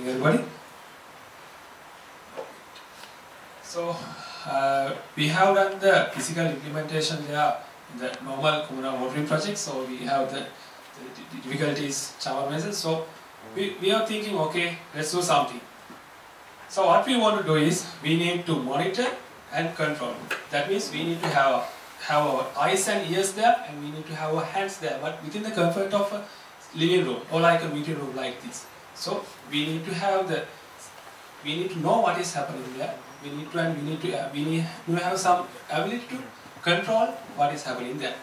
everybody. So we have done the physical implementation there in the normal communal watering project. So we have the difficulties, challenges. So we are thinking, okay, let's do something. So what we want to do is we need to monitor and control. That means we need to have our eyes and ears there, and we need to have our hands there, but within the comfort of a living room or like a meeting room like this. So we need to know what is happening there. We need to have some ability to control what is happening there.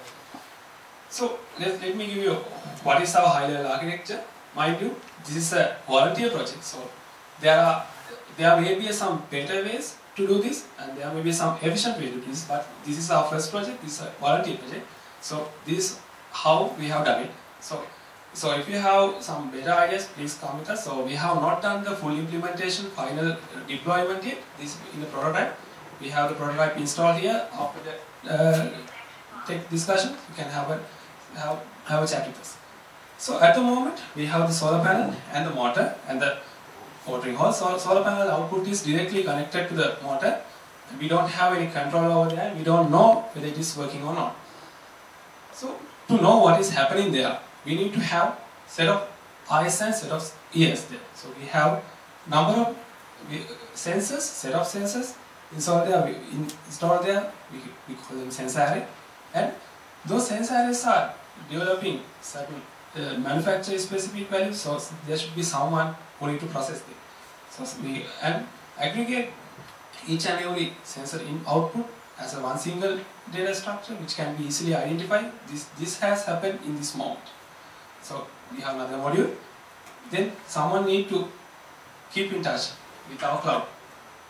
So let me give you what is our high level architecture. Mind you, this is a volunteer project, so there may be some better ways to do this, and there may be some efficient way to do this, but this is our first project. This is a volunteer project, so this is how we have done it. So if you have some better ideas, please come with us. So we have not done the full implementation, final deployment yet. This is in the prototype. We have the prototype installed here. After the tech discussion, you can have a chat with us. So at the moment, we have the solar panel and the motor and the watering hole. So solar panel output is directly connected to the motor. We don't have any control over there. We don't know whether it is working or not. So to know what is happening there, we need to have set of eyes and set of ears there. So we have number of sensors, set of sensors installed there. We call them sensor array, and those sensor arrays are developing certain manufacturer specific values. So there should be someone who need to process them. So we aggregate each and every sensor in output as a one single data structure which can be easily identified. This has happened in this moment. So we have another module. Then someone need to keep in touch with our cloud.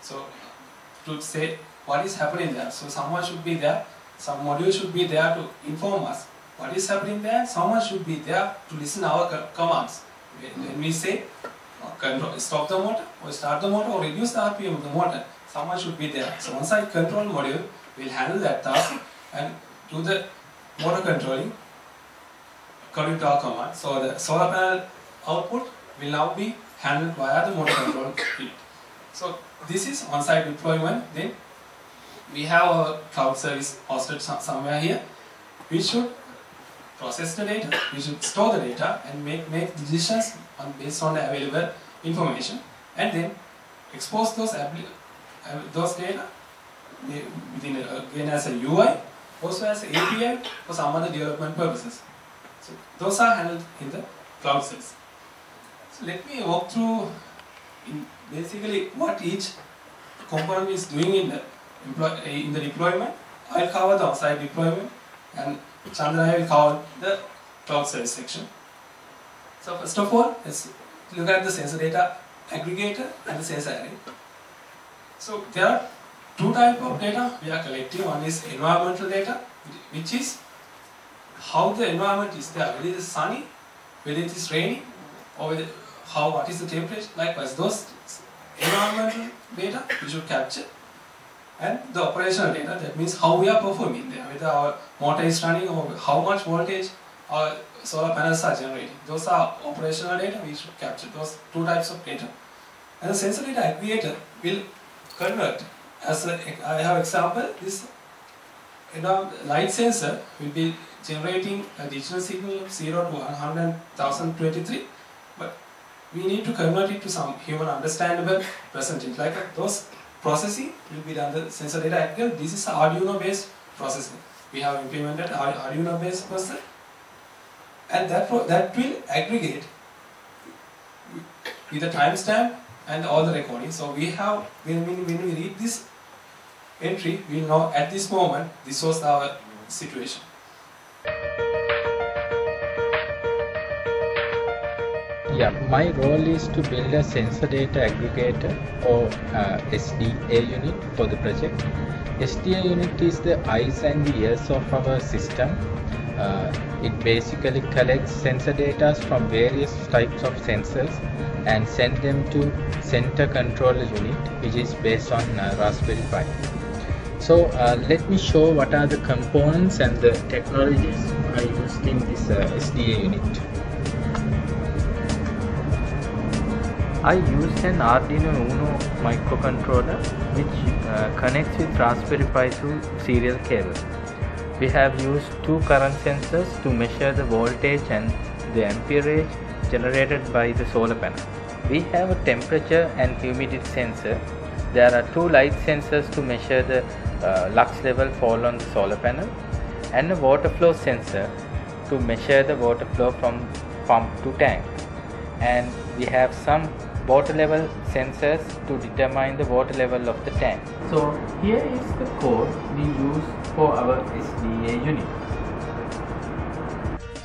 So to say what is happening there. So someone should be there. Some module should be there to inform us what is happening there. Someone should be there to listen our commands. When we say stop the motor or start the motor or reduce the RPM of the motor, someone should be there. So on-site control module will handle that task and do the motor controlling according to our command. So the solar panel output will now be handled via the motor control unit. So this is on-site deployment. Then we have our cloud service hosted somewhere here. We should process the data, we should store the data and make decisions based on the available information, and then expose those data within again as a UI, also as an API for some other development purposes. So those are handled in the cloud service. So let me walk through basically what each component is doing in the deployment. I'll cover the on-site deployment, and Chandra will cover the cloud service section. So first of all, let's look at the sensor data aggregator and the sensor array. So there are two types of data we are collecting. One is environmental data, which is how the environment is there, whether it is sunny, whether it is raining, or what is the temperature. Likewise, those environmental data we should capture. And the operational data, that means how we are performing there, whether our motor is running or how much voltage our solar panels are generating. Those are operational data we should capture, those two types of data. And the sensor data aggregator will convert, as I have example, this light sensor will be generating a digital signal of 0 to 100,023, but we need to convert it to some human understandable percentage. Like those processing will be done the sensor data aggregator. This is Arduino based processing. We have implemented Arduino based processor, and that will aggregate with the timestamp and all the recordings. So we have, when we read this entry, we will know at this moment this was our situation. Yeah, my role is to build a sensor data aggregator or SDA unit for the project. SDA unit is the eyes and ears of our system. It basically collects sensor data from various types of sensors and send them to center controller unit, which is based on Raspberry Pi. So let me show what are the components and the technologies I used in this SDA unit. I used an Arduino Uno microcontroller which connects with Raspberry Pi through serial cable. We have used two current sensors to measure the voltage and the amperage generated by the solar panel. We have a temperature and humidity sensor. There are two light sensors to measure the lux level fall on the solar panel, and a water flow sensor to measure the water flow from pump to tank. And we have some water level sensors to determine the water level of the tank. So here is the code we use for our SDA unit.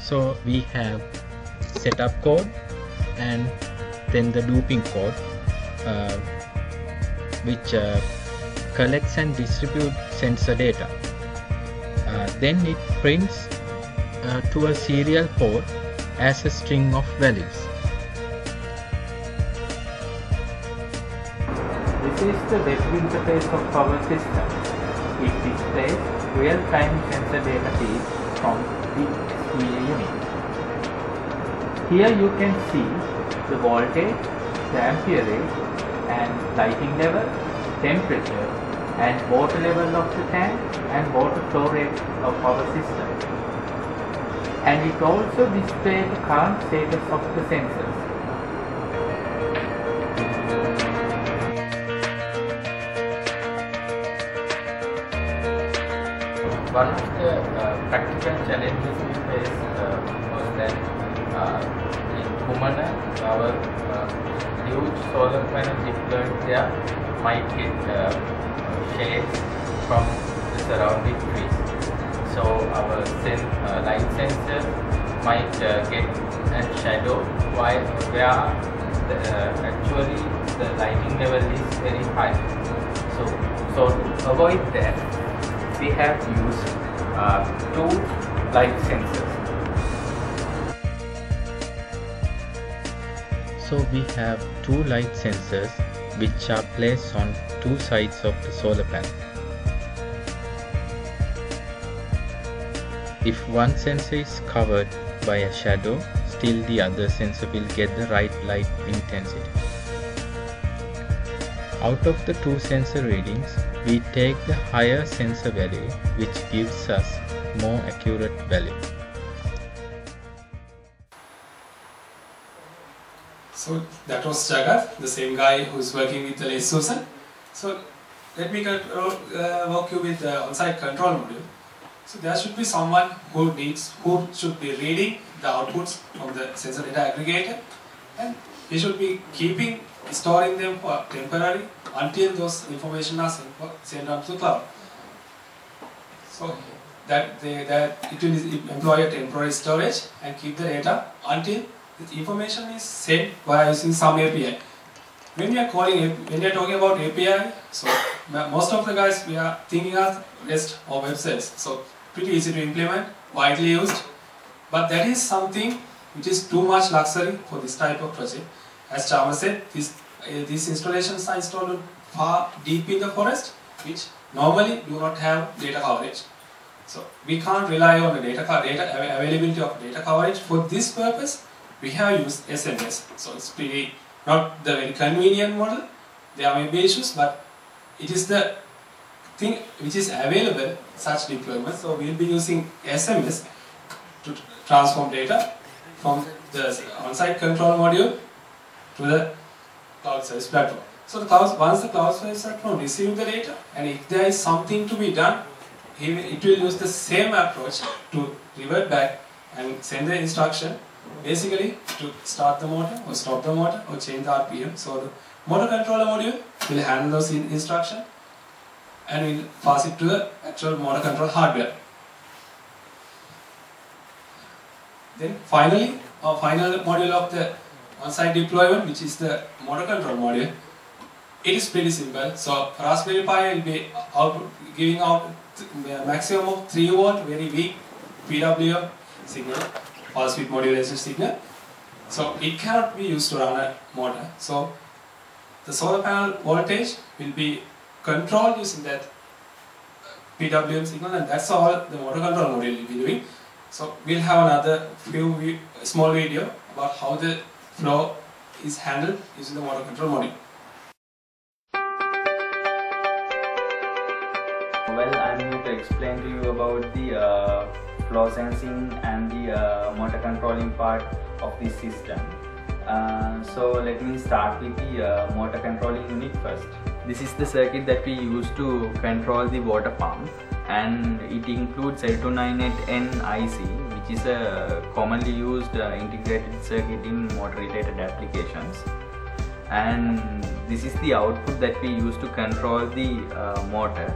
So we have setup code and then the looping code which collects and distributes sensor data. Then it prints to a serial port as a string of values. This is the web interface of our system. It displays real-time sensor data feeds from the SDA unit. Here you can see the voltage, the amperage and lighting level, temperature and water level of the tank and water flow rate of our system. And it also displays the current status of the sensors. One of the practical challenges we faced was that in Kumana, our huge solar panel deployed there might get shades from the surrounding trees. So our light sensor might get a shadow where actually the lighting level is very high. So to avoid that, we have used two light sensors. So we have two light sensors which are placed on two sides of the solar panel. If one sensor is covered by a shadow, still the other sensor will get the right light intensity. Out of the two sensor readings, we take the higher sensor value, which gives us more accurate value. So that was Jagat, the same guy who's working with the Les Susan. So let me walk you with the on-site control module. So there should be someone who should be reading the outputs from the sensor data aggregator, and he should be storing them for temporary until those information are sent on to the cloud. So that it will employ a temporary storage and keep the data until the information is sent by using some API. When we are talking about API, so most of the guys we are thinking of REST or web service. So pretty easy to implement, widely used, but that is something which is too much luxury for this type of project. As Chama said, these installations are installed far deep in the forest, which normally do not have data coverage. So we can't rely on the availability of data coverage. For this purpose, we have used SMS. So it's pretty not the very convenient model. There may be issues, but it is the thing which is available such deployment. So we'll be using SMS to transform data from the on-site control module to the cloud service platform. So once the cloud service platform receives the data, and if there is something to be done, it will use the same approach to revert back and send the instruction basically to start the motor or stop the motor or change the RPM. So the motor controller module will handle those instructions and will pass it to the actual motor control hardware. Then finally, our final module of the on-site deployment, which is the motor control module, it is pretty simple. So Raspberry Pi will be giving out maximum of 3 volt very weak PWM signal, pulse width modulation signal. So it cannot be used to run a motor. So the solar panel voltage will be controlled using that PWM signal, and that's all the motor control module will be doing. So we'll have another small video about how the flow is handled using the motor control module. Well, I'm here to explain to you about the flow sensing and the motor controlling part of this system. So let me start with the motor controlling unit first. This is the circuit that we use to control the water pump, and it includes L298N IC, which is a commonly used integrated circuit in motor related applications. And this is the output that we use to control the motor,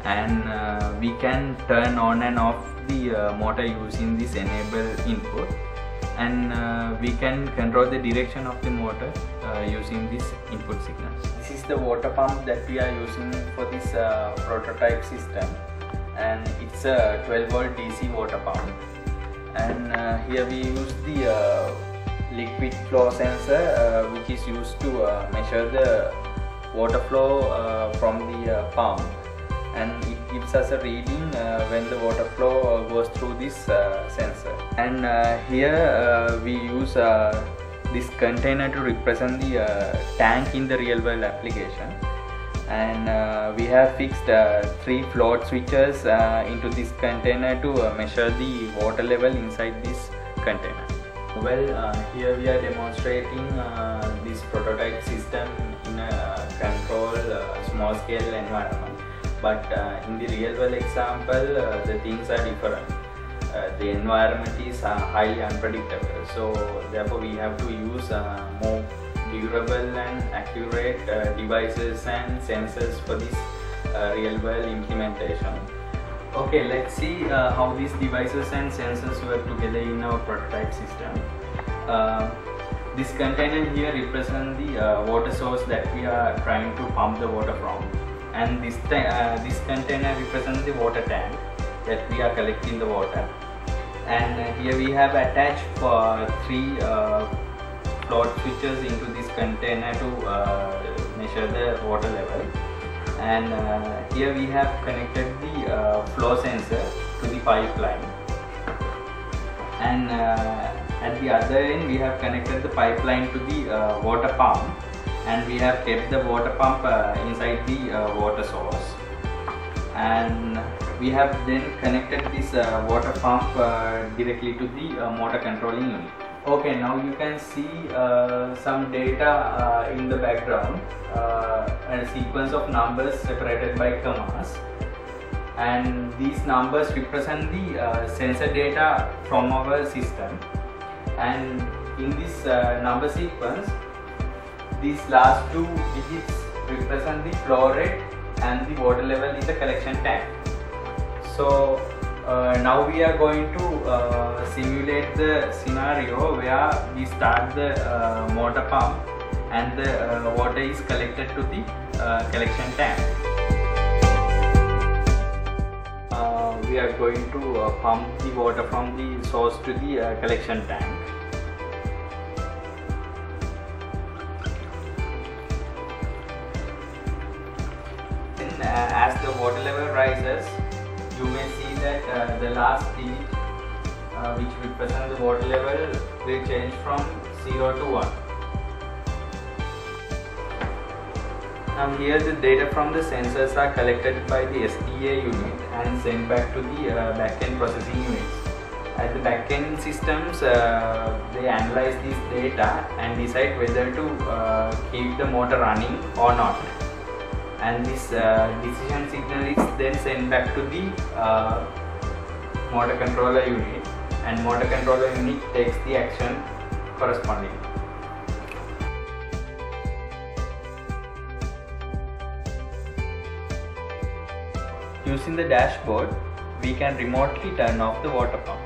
and we can turn on and off the motor using this enable input, and we can control the direction of the motor using this input signals. This is the water pump that we are using for this prototype system, and it's a 12 volt DC water pump, and here we use the liquid flow sensor, which is used to measure the water flow from the pump, and it gives us a reading when the water flow goes through this sensor. And here we use this container to represent the tank in the real world application, and we have fixed 3 float switches into this container to measure the water level inside this container. Well, here we are demonstrating this prototype system in a controlled small scale environment, but in the real world example the things are different. The environment is highly unpredictable, so therefore we have to use more durable and accurate devices and sensors for this real world implementation. Okay, let's see how these devices and sensors work together in our prototype system. This container here represents the water source that we are trying to pump the water from, and this container represents the water tank that we are collecting the water. And here we have attached 3 float switches into this container to measure the water level, and here we have connected the flow sensor to the pipeline, and at the other end we have connected the pipeline to the water pump, and we have kept the water pump inside the water source, and we have then connected this water pump directly to the motor controlling unit. Okay, now you can see some data in the background, and a sequence of numbers separated by commas, and these numbers represent the sensor data from our system, and in this number sequence these last 2 digits represent the flow rate and the water level in the collection tank. So now we are going to simulate the scenario where we start the motor pump and the water is collected to the collection tank. We are going to pump the water from the source to the collection tank. As the water level rises, you may see that the last digit which represents the water level will change from 0 to 1. Now here the data from the sensors are collected by the SDA unit and sent back to the backend processing units. At the backend systems, they analyze this data and decide whether to keep the motor running or not. And this decision signal is then sent back to the motor controller unit, and motor controller unit takes the action corresponding. Using the dashboard, we can remotely turn off the water pump.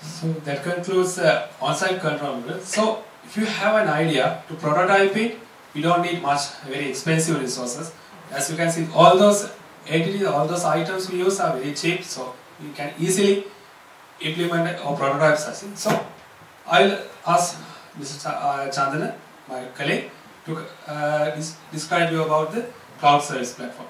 So that concludes on-site control model. So if you have an idea to prototype it, you don't need much very expensive resources. As you can see, all those entities, all those items we use are very cheap, so you can easily implement or prototype such. So I'll ask Mr. Chandana, my colleague, to describe you about the cloud service platform.